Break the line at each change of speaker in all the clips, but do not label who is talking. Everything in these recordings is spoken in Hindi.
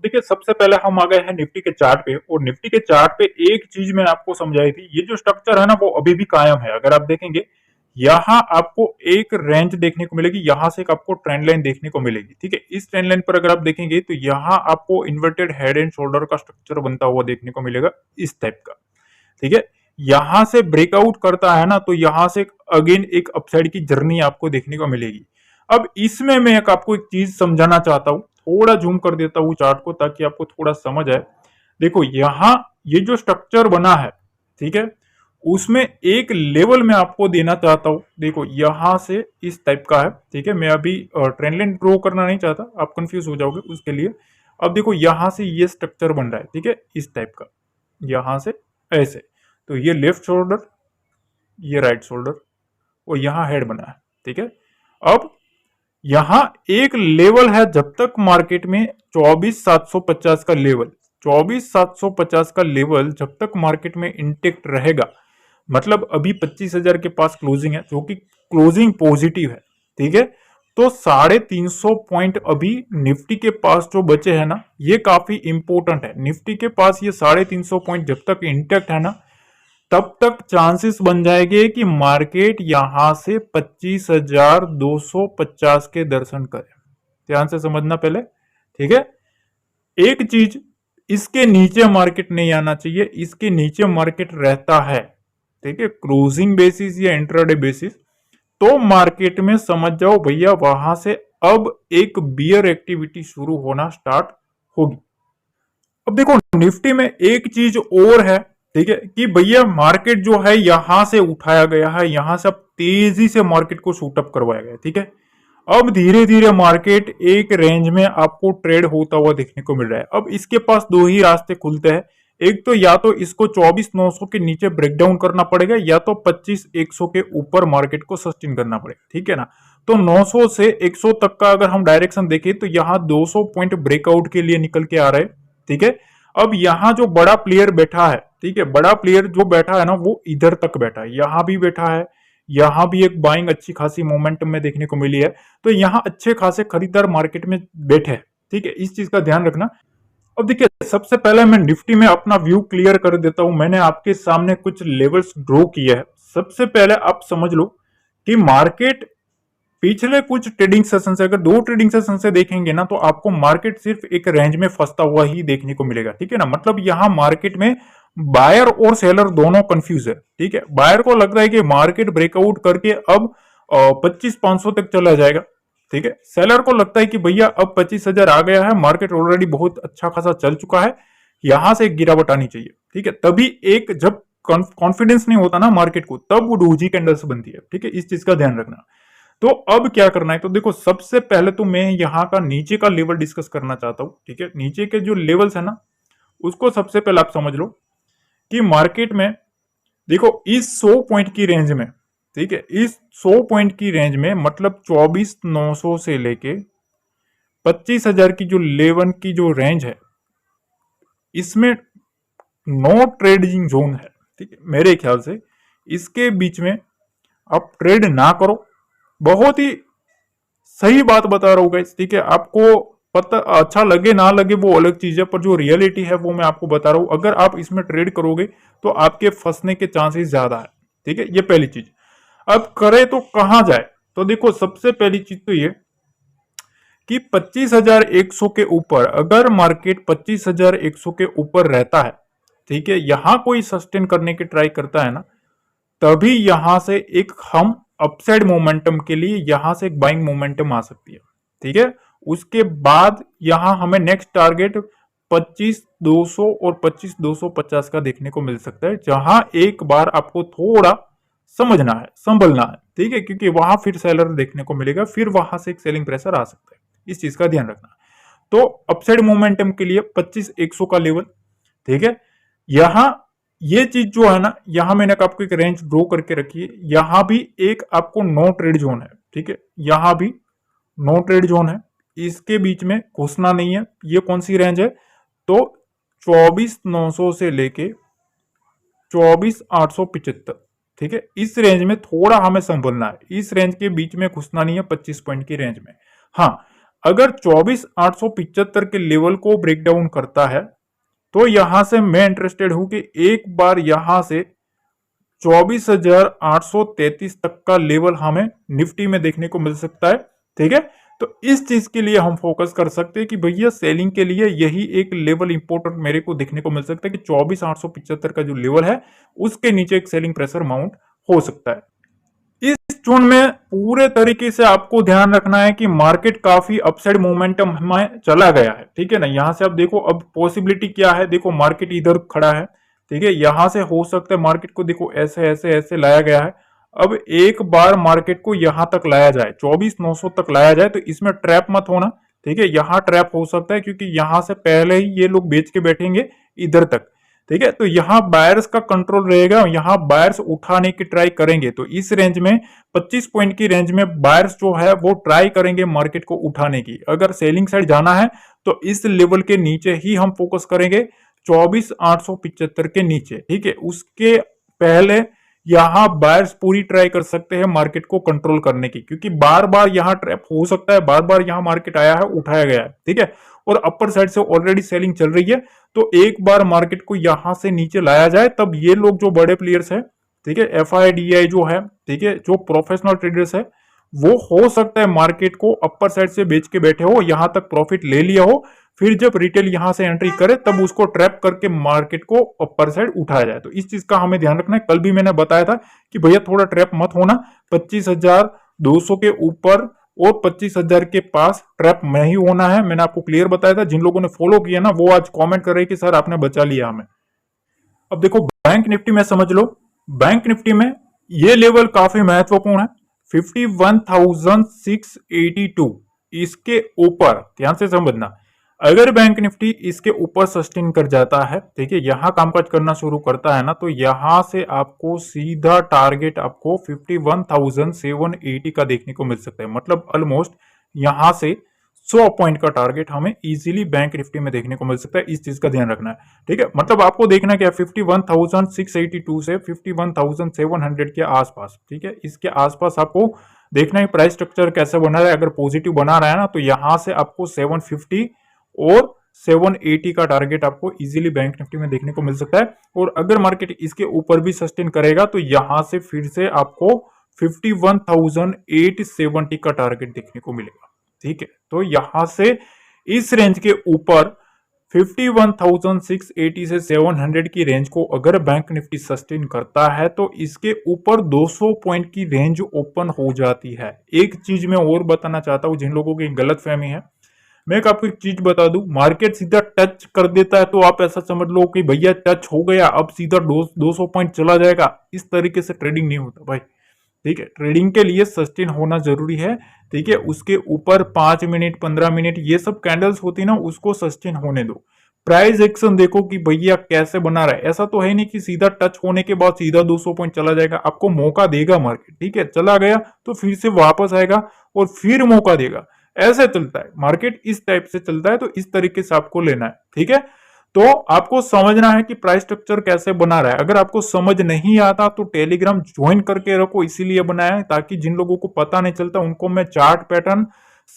देखिए सबसे पहले हम आ गए हैं निफ्टी के चार्ट पे, और निफ्टी के चार्ट पे एक चीज मैंने आपको समझाई थी, ये जो स्ट्रक्चर है ना वो अभी भी कायम है। अगर आप देखेंगे यहाँ आपको एक रेंज देखने को मिलेगी, यहां से एक आपको ट्रेंड लाइन देखने को मिलेगी। ठीक है, इस ट्रेंड लाइन पर अगर आप देखेंगे तो यहाँ आपको इन्वर्टेड हेड एंड शोल्डर का स्ट्रक्चर बनता हुआ देखने को मिलेगा इस टाइप का। ठीक है, यहां से ब्रेकआउट करता है ना तो यहां से अगेन एक अपसाइड की जर्नी आपको देखने को मिलेगी। अब इसमें मैं आपको एक चीज समझाना चाहता हूं, थोड़ा जूम कर देता हूं चार्ट को ताकि आपको थोड़ा समझ आए। देखो यहाँ ये जो स्ट्रक्चर बना है, ठीक है, उसमें एक लेवल मैं आपको देना चाहता हूं। देखो यहां से इस टाइप का है। ठीक है, मैं अभी ट्रेंड लाइन ड्रॉ करना नहीं चाहता, आप कंफ्यूज हो जाओगे उसके लिए। अब देखो यहां से ये स्ट्रक्चर बन रहा है, ठीक है, इस टाइप का, यहां से ऐसे। तो ये लेफ्ट शोल्डर, ये राइट शोल्डर, और यहां हेड बना है। ठीक है, अब यहां एक लेवल है, जब तक मार्केट में 24,750 का लेवल, 24,750 का लेवल जब तक मार्केट में इंटेक्ट रहेगा, मतलब अभी 25,000 के पास क्लोजिंग है जो कि क्लोजिंग पॉजिटिव है। ठीक है, तो 350 पॉइंट अभी निफ्टी के पास जो बचे हैं ना, ये काफी इंपॉर्टेंट है। निफ्टी के पास ये 350 पॉइंट जब तक इंटेक्ट है ना, तब तक चांसेस बन जाएंगे कि मार्केट यहां से 25,250 के दर्शन करे। ध्यान से समझना पहले। ठीक है, एक चीज, इसके नीचे मार्केट नहीं आना चाहिए, इसके नीचे मार्केट रहता है, ठीक है, क्लोजिंग बेसिस या इंट्राडे बेसिस, तो मार्केट में समझ जाओ भैया वहां से अब एक बियर एक्टिविटी शुरू होना स्टार्ट होगी। अब देखो निफ्टी में एक चीज और है, ठीक है, कि भैया मार्केट जो है यहां से उठाया गया है, यहां से अब तेजी से मार्केट को शूटअप करवाया गया। ठीक है, अब धीरे धीरे मार्केट एक रेंज में आपको ट्रेड होता हुआ देखने को मिल रहा है। अब इसके पास दो ही रास्ते खुलते हैं, एक तो या तो इसको 24,900 के नीचे ब्रेक डाउन करना पड़ेगा, या तो 25,100 के ऊपर मार्केट को सस्टेन करना पड़ेगा। ठीक है ना, तो 900 से 100 तक का अगर हम डायरेक्शन देखें तो यहाँ 200 पॉइंट ब्रेकआउट के लिए निकल के आ रहे हैं। ठीक है, अब यहाँ जो बड़ा प्लेयर बैठा है, ठीक है, बड़ा प्लेयर जो बैठा है ना वो इधर तक बैठा है, यहां भी बैठा है, यहां भी एक बाइंग अच्छी खासी मोमेंटम में देखने को मिली है। तो यहां अच्छे खासे खरीदार मार्केट में बैठे हैं। ठीक है, इस चीज का ध्यान रखना। अब देखिए सबसे पहले मैं निफ्टी में अपना व्यू क्लियर कर देता हूं। मैंने आपके सामने कुछ लेवल्स ड्रॉ किए हैं। सबसे पहले आप समझ लो कि मार्केट पिछले कुछ ट्रेडिंग सेशन से, अगर दो ट्रेडिंग सेशन से देखेंगे ना, तो आपको मार्केट सिर्फ एक रेंज में फंसता हुआ ही देखने को मिलेगा। ठीक है ना, मतलब यहां मार्केट में बायर और सेलर दोनों कंफ्यूज है। ठीक है, बायर को लगता है कि मार्केट ब्रेकआउट करके अब 25,500 तक चला जाएगा। ठीक है, सेलर को लगता है कि भैया अब 25,000 आ गया है, मार्केट ऑलरेडी बहुत अच्छा खासा चल चुका है, यहां से एक गिरावट आनी चाहिए। ठीक है, तभी एक जब कॉन्फिडेंस नहीं होता ना मार्केट को, तब वो डोजी कैंडल्स बनती है। ठीक है, इस चीज का ध्यान रखना। तो अब क्या करना है, तो देखो सबसे पहले तो मैं यहाँ का नीचे का लेवल डिस्कस करना चाहता हूं। ठीक है, नीचे के जो लेवल्स है ना, उसको सबसे पहले आप समझ लो कि मार्केट में देखो इस 100 पॉइंट की रेंज में, ठीक है, इस 100 पॉइंट की रेंज में मतलब 24,900 से लेके 25,000 की जो लेवल की जो रेंज है, इसमें नो ट्रेडिंग जोन है। ठीक है, मेरे ख्याल से इसके बीच में आप ट्रेड ना करो। बहुत ही सही बात बता रहा हूँ गाइस। ठीक है, आपको पता अच्छा लगे ना लगे वो अलग चीज है, पर जो रियलिटी है वो मैं आपको बता रहा हूँ। अगर आप इसमें ट्रेड करोगे तो आपके फंसने के चांसेस ज्यादा है। ठीक है, ये पहली चीज। अब करे तो कहां जाए, तो देखो सबसे पहली चीज तो ये कि 25,100 के ऊपर, अगर मार्केट 25,100 के ऊपर रहता है, ठीक है, यहां कोई सस्टेन करने की ट्राई करता है ना, तभी यहां से एक हम अपसाइड मोमेंटम के लिए यहां से एक बाइंग मोमेंटम आ सकती है। ठीक है, उसके बाद यहां हमें नेक्स्ट टारगेट 25,200 और 25,250 का देखने को मिल सकता है, जहां एक बार आपको थोड़ा समझना है, संभलना है। ठीक है, क्योंकि वहां फिर सेलर देखने को मिलेगा, फिर वहां से एक सेलिंग प्रेशर आ सकता है। इस चीज का ध्यान रखना। तो अपसाइड मोमेंटम के लिए 25,100 का लेवल, ठीक है, यहां ये चीज जो है ना, यहां मैंने आपको एक रेंज ड्रॉ करके रखी है, यहां भी एक आपको नो ट्रेड जोन है। ठीक है, यहां भी नो ट्रेड जोन है, इसके बीच में घुसना नहीं है। ये कौन सी रेंज है, तो 24,900 से लेके 24,875। ठीक है, इस रेंज में थोड़ा हमें संभलना है, इस रेंज के बीच में घुसना नहीं है 25 पॉइंट की रेंज में। हाँ, अगर 24,875 के लेवल को ब्रेक डाउन करता है तो यहां से मैं इंटरेस्टेड हूं कि एक बार यहां से 24,833 तक का लेवल हमें निफ्टी में देखने को मिल सकता है। ठीक है, तो इस चीज के लिए हम फोकस कर सकते हैं कि भैया सेलिंग के लिए यही एक लेवल इंपॉर्टेंट मेरे को देखने को मिल सकता है कि 24,875 का जो लेवल है उसके नीचे एक सेलिंग प्रेशर माउंट हो सकता है। इस जोन में पूरे तरीके से आपको ध्यान रखना है कि मार्केट काफी अपसाइड मोमेंटम में चला गया है। ठीक है ना, यहां से आप देखो अब पॉसिबिलिटी क्या है, देखो मार्केट इधर खड़ा है। ठीक है, यहां से हो सकता है मार्केट को देखो ऐसे ऐसे ऐसे लाया गया है। अब एक बार मार्केट को यहां तक लाया जाए, 24,900 तक लाया जाए, तो इसमें ट्रैप मत होना। ठीक है, यहां ट्रैप हो सकता है क्योंकि यहां से पहले ही ये लोग बेच के बैठेंगे इधर तक। ठीक है, तो यहां बायर्स का कंट्रोल रहेगा, यहां बायर्स उठाने की ट्राई करेंगे। तो इस रेंज में 25 पॉइंट की रेंज में बायर्स जो है वो ट्राई करेंगे मार्केट को उठाने की। अगर सेलिंग साइड जाना है तो इस लेवल के नीचे ही हम फोकस करेंगे, 24,875 के नीचे। ठीक है, उसके पहले यहां बायर्स पूरी ट्राई कर सकते हैं मार्केट को कंट्रोल करने की, क्योंकि बार बार यहां ट्रैप हो सकता है, बार बार यहां मार्केट आया है उठाया गया है। ठीक है, और अपर साइड से ऑलरेडी सेलिंग चल रही है, तो एक बार मार्केट को यहां से नीचे लाया जाए तब ये लोग जो बड़े प्लेयर्स है, ठीक है, FIDI जो है, ठीक है, जो प्रोफेशनल ट्रेडर्स है, वो हो सकता है मार्केट को अपर साइड से बेच के बैठे हो, यहां तक प्रॉफिट ले लिया हो, फिर जब रिटेल यहां से एंट्री करे तब उसको ट्रैप करके मार्केट को अपर साइड उठाया जाए। तो इस चीज का हमें ध्यान रखना है। कल भी मैंने बताया था कि भैया थोड़ा ट्रैप मत होना, 25,200 के ऊपर और 25,000 के पास ट्रैप नहीं होना है। मैंने आपको क्लियर बताया था, जिन लोगों ने फॉलो किया ना वो आज कमेंट कर रहे कि सर आपने बचा लिया हमें। अब देखो बैंक निफ्टी में समझ लो, बैंक निफ्टी में ये लेवल काफी महत्वपूर्ण है, 51,682। इसके ऊपर ध्यान से समझना, अगर बैंक निफ्टी इसके ऊपर सस्टेन कर जाता है, ठीक है, यहां कामकाज करना शुरू करता है ना, तो यहां से आपको सीधा टारगेट आपको 51,780 का देखने को मिल सकता है। मतलब ऑलमोस्ट यहां से 100 पॉइंट का टारगेट हमें इजीली बैंक निफ्टी में देखने को मिल सकता है। इस चीज का ध्यान रखना है। ठीक है, मतलब आपको देखना क्या, 51,682 से 51,700 के आसपास। ठीक है, इसके आसपास आपको देखना है प्राइस स्ट्रक्चर कैसे बना रहा है। अगर पॉजिटिव बना रहा है ना, तो यहां से आपको 750 और 780 का टारगेट आपको इजीली बैंक निफ्टी में देखने को मिल सकता है। और अगर मार्केट इसके ऊपर भी सस्टेन करेगा तो यहां से फिर से आपको 51,870 का टारगेट देखने को मिलेगा। ठीक है, तो यहां से इस रेंज के ऊपर 51,680 से 700 की रेंज को अगर बैंक निफ्टी सस्टेन करता है तो इसके ऊपर 200 पॉइंट की रेंज ओपन हो जाती है। एक चीज मैं और बताना चाहता हूं, जिन लोगों की गलत फहमी है, मैं आपको एक चीज बता दूं, मार्केट सीधा टच कर देता है तो आप ऐसा समझ लो कि भैया टच हो गया, अब सीधा 200 पॉइंट चला जाएगा। इस तरीके से ट्रेडिंग नहीं होता भाई। ठीक है, ट्रेडिंग के लिए सस्टेन होना जरूरी है। ठीक है, उसके ऊपर 5 मिनट 15 मिनट ये सब कैंडल्स होती ना, उसको सस्टेन होने दो। प्राइस एक्शन देखो कि भैया कैसे बना रहा है। ऐसा तो है नहीं कि सीधा टच होने के बाद सीधा 200 पॉइंट चला जाएगा। आपको मौका देगा मार्केट। ठीक है, चला गया तो फिर से वापस आएगा और फिर मौका देगा। ऐसे चलता है मार्केट, इस टाइप से चलता है। तो इस तरीके से आपको लेना है। ठीक है, तो आपको समझना है कि प्राइस स्ट्रक्चर कैसे बना रहा है। अगर आपको समझ नहीं आता तो टेलीग्राम ज्वाइन करके रखो, इसीलिए बनाया है ताकि जिन लोगों को पता नहीं चलता उनको मैं चार्ट पैटर्न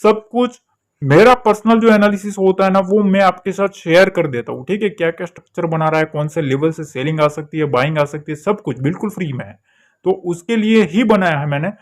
सब कुछ, मेरा पर्सनल जो एनालिसिस होता है ना, वो मैं आपके साथ शेयर कर देता हूँ। ठीक है, क्या क्या स्ट्रक्चर बना रहा है, कौन से लेवल से सेलिंग आ सकती है, बाइंग आ सकती है, सब कुछ बिल्कुल फ्री में है। तो उसके लिए ही बनाया है मैंने।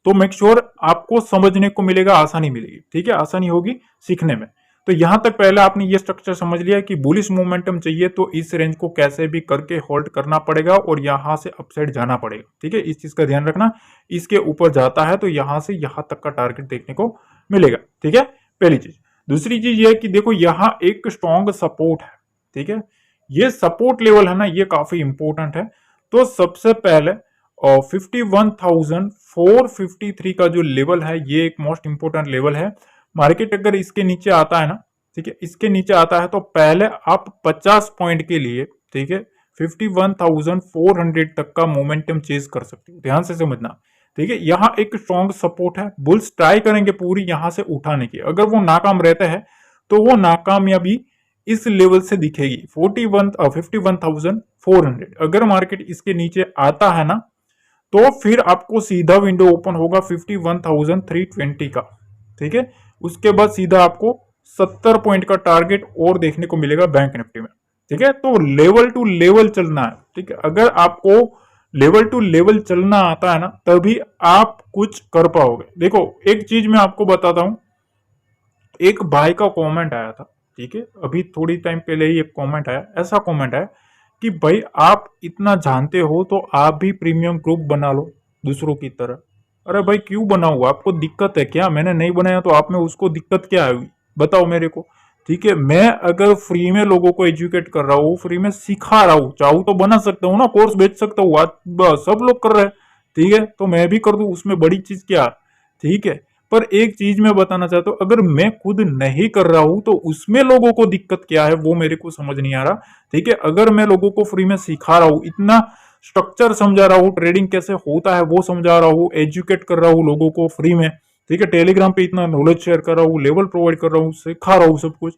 तो मेक श्योर आपको समझने को मिलेगा, आसानी मिलेगी। ठीक है, आसानी होगी सीखने में। तो यहां तक पहले आपने ये स्ट्रक्चर समझ लिया कि बुलिश मोमेंटम चाहिए तो इस रेंज को कैसे भी करके होल्ड करना पड़ेगा और यहां से अपसाइड जाना पड़ेगा। ठीक है, इस चीज का ध्यान रखना। इसके ऊपर जाता है तो यहां से यहां तक का टारगेट देखने को मिलेगा। ठीक है, पहली चीज। दूसरी चीज ये कि देखो यहां एक स्ट्रॉन्ग सपोर्ट है। ठीक है, ये सपोर्ट लेवल है ना, ये काफी इंपॉर्टेंट है। तो सबसे पहले 51,453 का जो लेवल है, ये एक मोस्ट इंपोर्टेंट लेवल है। मार्केट अगर इसके नीचे आता है ना, ठीक है, इसके नीचे आता है तो पहले आप 50 पॉइंट के लिए, ठीक है, 51,400 तक का मोमेंटम चेज कर सकते हो। ध्यान से समझना। ठीक है, यहाँ एक स्ट्रॉन्ग सपोर्ट है, बुल्स ट्राई करेंगे पूरी यहां से उठाने की। अगर वो नाकाम रहते हैं तो वो नाकामयाबी इस लेवल से दिखेगी, 51,400। अगर मार्केट इसके नीचे आता है ना, तो फिर आपको सीधा विंडो ओपन होगा 51,320 का। ठीक है, उसके बाद सीधा आपको 70 पॉइंट का टारगेट और देखने को मिलेगा बैंक निफ्टी में। ठीक है, तो लेवल टू लेवल चलना है। ठीक है, अगर आपको लेवल टू लेवल चलना आता है ना, तभी आप कुछ कर पाओगे। देखो एक चीज मैं आपको बताता हूं, एक भाई का कमेंट आया था, ठीक है, अभी थोड़ी टाइम पहले ही एक कमेंट आया, ऐसा कमेंट आया कि भाई आप इतना जानते हो तो आप भी प्रीमियम ग्रुप बना लो दूसरों की तरह। अरे भाई क्यों बनाऊं, आपको दिक्कत है क्या? मैंने नहीं बनाया तो आप में उसको दिक्कत क्या आई, बताओ मेरे को। ठीक है, मैं अगर फ्री में लोगों को एजुकेट कर रहा हूँ, फ्री में सिखा रहा हूँ, चाहूँ तो बना सकता हूँ ना, कोर्स बेच सकता हूँ, आज सब लोग कर रहे हैं। ठीक है, तो मैं भी कर दूं, उसमें बड़ी चीज क्या? ठीक है, पर एक चीज मैं बताना चाहता हूँ, अगर मैं खुद नहीं कर रहा हूं तो उसमें लोगों को दिक्कत क्या है वो मेरे को समझ नहीं आ रहा। ठीक है, अगर मैं लोगों को फ्री में सिखा रहा हूँ, इतना स्ट्रक्चर समझा रहा हूँ, ट्रेडिंग कैसे होता है वो समझा रहा हूँ, एजुकेट कर रहा हूँ लोगों को फ्री में, ठीक है, टेलीग्राम पे इतना नॉलेज शेयर कर रहा हूँ, लेवल प्रोवाइड कर रहा हूँ, सिखा रहा हूँ सब कुछ,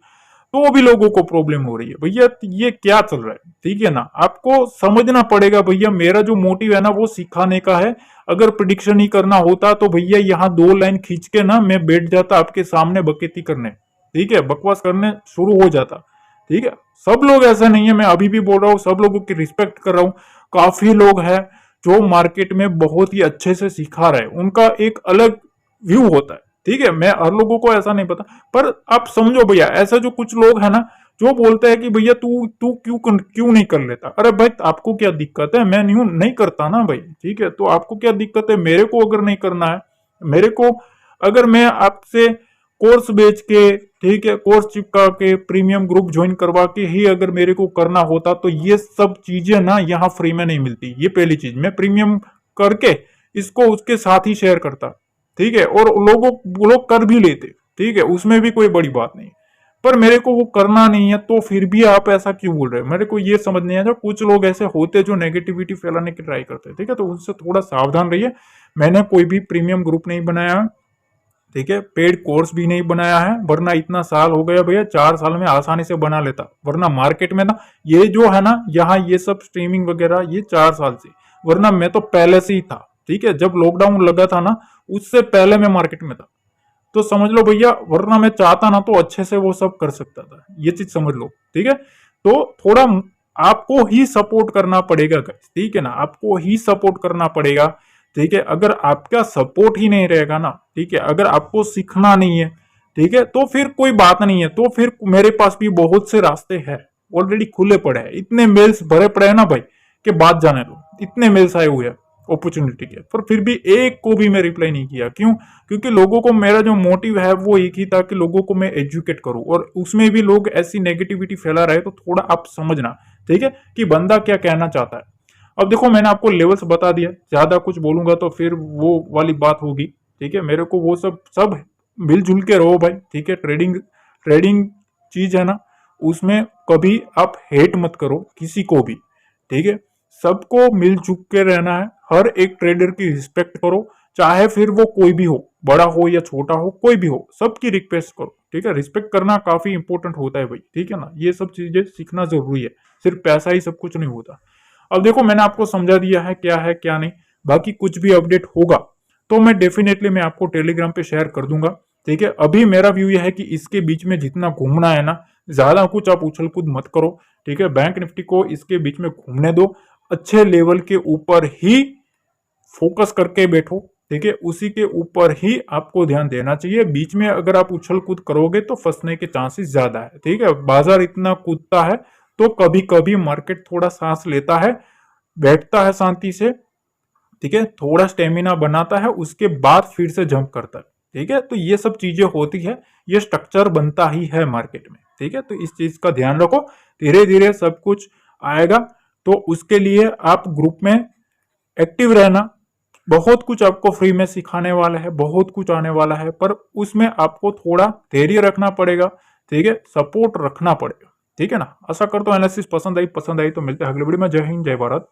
तो भी लोगों को प्रॉब्लम हो रही है। भैया ये क्या चल रहा है? ठीक है ना, आपको समझना पड़ेगा भैया, मेरा जो मोटिव है ना वो सिखाने का है। अगर प्रिडिक्शन ही करना होता तो भैया यहाँ 2 लाइन खींच के ना मैं बैठ जाता आपके सामने बकेती करने, ठीक है, बकवास करने शुरू हो जाता। ठीक है, सब लोग ऐसा नहीं है, मैं अभी भी बोल रहा हूँ, सब लोगों की रिस्पेक्ट कर रहा हूँ। काफी लोग हैं जो मार्केट में बहुत ही अच्छे से सिखा रहे हैं, उनका एक अलग व्यू होता है। ठीक है, मैं हर लोगों को ऐसा नहीं पता, पर आप समझो भैया, ऐसा जो कुछ लोग है ना जो बोलते हैं कि भैया तू तू क्यों नहीं कर लेता। अरे भाई आपको क्या दिक्कत है? मैं नहीं करता ना भाई। ठीक है, तो आपको क्या दिक्कत है? मेरे को अगर नहीं करना है, मेरे को अगर मैं आपसे कोर्स बेच के, ठीक है, कोर्स चिपका के प्रीमियम ग्रुप ज्वाइन करवा के ही अगर मेरे को करना होता तो ये सब चीजें ना यहाँ फ्री में नहीं मिलती। ये पहली चीज, मैं प्रीमियम करके इसको उसके साथ ही शेयर करता। ठीक है, और लोग कर भी लेते। ठीक है, उसमें भी कोई बड़ी बात नहीं, पर मेरे को वो करना नहीं है, तो फिर भी आप ऐसा क्यों बोल रहे हो? मेरे को ये समझ नहीं आता। कुछ लोग ऐसे होते जो नेगेटिविटी फैलाने की ट्राई करते हैं। ठीक है, तो उनसे थोड़ा सावधान रहिए। मैंने कोई भी प्रीमियम ग्रुप नहीं बनाया, ठीक है, पेड कोर्स भी नहीं बनाया है, वरना इतना साल हो गया भैया, 4 साल में आसानी से बना लेता। वरना मार्केट में ना ये जो है ना यहाँ ये सब स्ट्रीमिंग वगैरह ये 4 साल से, वरना मैं तो पहले से ही था। ठीक है, जब लॉकडाउन लगा था ना उससे पहले मैं मार्केट में था, तो समझ लो भैया, वरना मैं चाहता ना तो अच्छे से वो सब कर सकता था। ये चीज समझ लो। ठीक है, तो थोड़ा आपको ही सपोर्ट करना पड़ेगा गाइस। ठीक है ना, आपको ही सपोर्ट करना पड़ेगा। ठीक है, अगर आपका सपोर्ट ही नहीं रहेगा ना, ठीक है, अगर आपको सीखना नहीं है, ठीक है, तो फिर कोई बात नहीं है, तो फिर मेरे पास भी बहुत से रास्ते हैं, ऑलरेडी खुले पड़े हैं, इतने मेल्स भरे पड़े हैं ना भाई कि बात जाने दो। इतने मेल्स आए हुए हैं अपॉर्चुनिटी के, पर फिर भी एक को भी मैं रिप्लाई नहीं किया। क्यों? क्योंकि लोगों को, मेरा जो मोटिव है वो एक ही था कि लोगों को मैं एजुकेट करूं, और उसमें भी लोग ऐसी नेगेटिविटी फैला रहे, तो थोड़ा आप समझना, ठीक है, कि बंदा क्या कहना चाहता है। अब देखो मैंने आपको लेवल्स बता दिया, ज्यादा कुछ बोलूंगा तो फिर वो वाली बात होगी। ठीक है, मेरे को वो सब मिलजुल के रहो भाई। ठीक है, ट्रेडिंग ट्रेडिंग चीज है ना, उसमें कभी आप हेट मत करो किसी को भी। ठीक है, सबको मिलजुल के रहना है, हर एक ट्रेडर की रिस्पेक्ट करो, चाहे फिर वो कोई भी हो, बड़ा हो या छोटा हो, कोई भी हो, सबकी रिक्वेस्ट करो। ठीक है, रिस्पेक्ट करना काफी इंपॉर्टेंट होता है भाई। ठीक है ना, ये सब चीजें सीखना जरूरी है, सिर्फ पैसा ही सब कुछ नहीं होता। अब देखो मैंने आपको समझा दिया है क्या है क्या नहीं, बाकी कुछ भी अपडेट होगा तो मैं डेफिनेटली मैं आपको टेलीग्राम पे शेयर कर दूंगा। ठीक है, अभी मेरा व्यू यह है कि इसके बीच में जितना घूमना है ना, ज्यादा कुछ आप उछल कूद मत करो। ठीक है, बैंक निफ्टी को इसके बीच में घूमने दो, अच्छे लेवल के ऊपर ही फोकस करके बैठो। ठीक है, उसी के ऊपर ही आपको ध्यान देना चाहिए। बीच में अगर आप उछल कूद करोगे तो फंसने के चांसेस ज्यादा है। ठीक है, बाजार इतना कूदता है तो कभी कभी मार्केट थोड़ा सांस लेता है, बैठता है शांति से, ठीक है, थोड़ा स्टेमिना बनाता है, उसके बाद फिर से जंप करता है। ठीक है, तो ये सब चीजें होती है, ये स्ट्रक्चर बनता ही है मार्केट में। ठीक है, तो इस चीज का ध्यान रखो, धीरे धीरे सब कुछ आएगा। तो उसके लिए आप ग्रुप में एक्टिव रहना, बहुत कुछ आपको फ्री में सिखाने वाला है, बहुत कुछ आने वाला है, पर उसमें आपको थोड़ा धैर्य रखना पड़ेगा। ठीक है, सपोर्ट रखना पड़ेगा। ठीक है ना, आशा करता हूं एनालिसिस पसंद आई तो मिलते हैं अगले वीडियो में। जय हिंद, जय भारत।